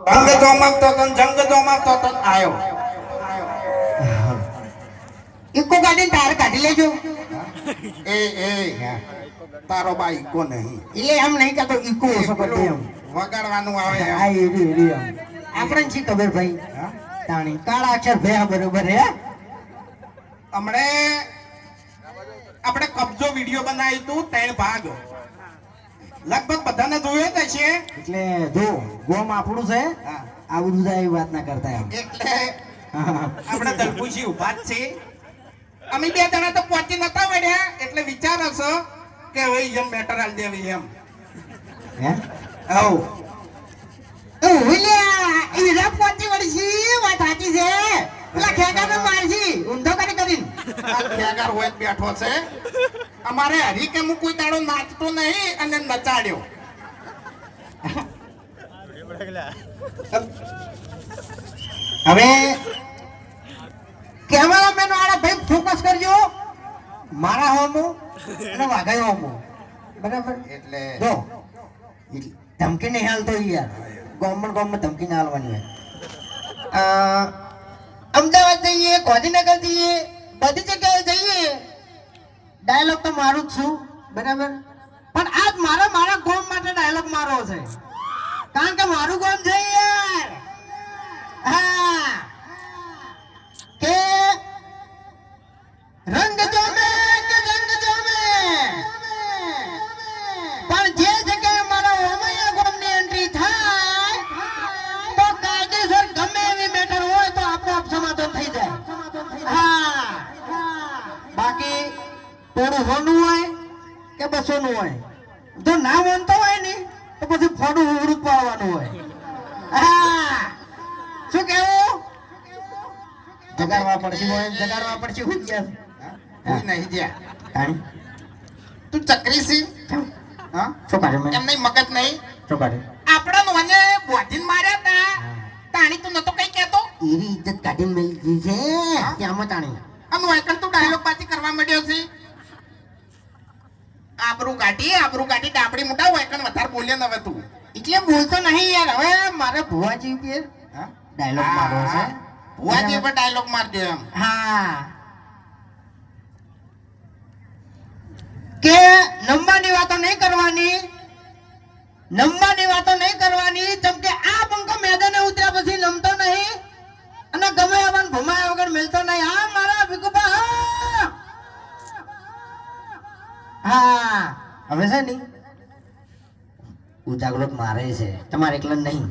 જંગ જોમકતો તો જંગ જોમકતો તો આયો ઇકો ગાડી તાર કાઢી લેજો. એ તારો બા ઈકો નહીં એટલે એમ નહીં કહેતો ઇકો ઓછો કરી એમ વગાડવાનું આવે હા એરી એમ આપણે શી ખબર ભાઈ તાણી કાળા અક્ષર ભયા બરોબર હે. હમણે આપણે કબજો વિડિયો બનાવી તું 3 ભાગ લગભગ બધાને જોયો જ છે. એટલે જો ગોમ આપણું છે આવડું જાય એવી વાત ના કરતા એમ. એટલે આપણે દલપુસી ઉભા જ છે. અમે બે જણા તો પહોંચી નતા વળ્યા એટલે વિચાર હશે કે હવે એમ મેટર આલ દેવી એમ હે આવ ઓલ્યા ઈરા પહોંચી વળી છે વાત સાચી છે. પેલા ખેગાને મારજી ઊંધો કરી કરીને આ ખેગાર હોય જ બેઠો છે. અમારે હરી કે હું કોઈ દાડો નાચતો નહીં અને નચાડ્યો. હવે કેમેરામેન વાળા ભાઈ ફોકસ કરજો મારા હોમો અને વાઘાઈ હોમો બરાબર. એટલે જો ધમકી નહીં હાલતો યાર ગવર્મેન્ટ ધમકી ના હાલવાની હોય. અમદાવાદ જઈએ ગાંધીનગર જઈએ બધી જગ્યાએ જઈએ ડાયલોગ તો મારું જ છું બરાબર. પણ આજ મારા ગામ માટે ડાયલોગ મારો છે કારણ કે મારું ગામ છે યાર. હા કે રંગ જોમે કે જંગ જોમે પણ જે જગ્યાએ મારા ઓમૈયા ગામની એન્ટ્રી થાય તો કાયદેસર ગમે એવી મેટર હોય તો આપોઆપ સમાધાન થઈ જાય. હા બાકી થોડું હોનું હોય કે બસોનું હોય જો ના માનતો હોય ને તો પછી ફોડું ઉડું પાડવાનું હોય. હા શું કેવું જગાડવા પડશે હોય જગાડવા પડશે. હું ગયા કોઈ નહીં જ્યાં તાણી તું ચક્રી સી હા શું કરે મેં એમ નહીં મગજ નહીં શું કરે આપણા મને બોધીને માર્યા તા તાણી તું નતો કઈ કેતો એવી ઇજ્જત કાઢીને મેલી છે ત્યાંમાં તાણી આમ વાયકલ તું ડાયલોગ બાજી કરવા માંડ્યો છે. આબરૂ કાઢી ડાબડી મોટા વાયકલ વધારે બોલ્યો ન હવે તું એટલે બોલતો નહીં યાર. હવે મારે ભુવાજી કે ડાયલોગ મારો છે. ભુવાજી પર ડાયલોગ મારજો એમ. હા કે નંબરની વાતો નહીં કરવાની જેમ કે આ પંખો મેદાને ઉતર્યા પછી નમતો નહીં અને ગમે એવાને ભમાયા વગર મિલતો નહીં. હા મારા ભીખુભા હા હવે છે ને ઉજાગરો મારે છે તમારે એકલા નહીં.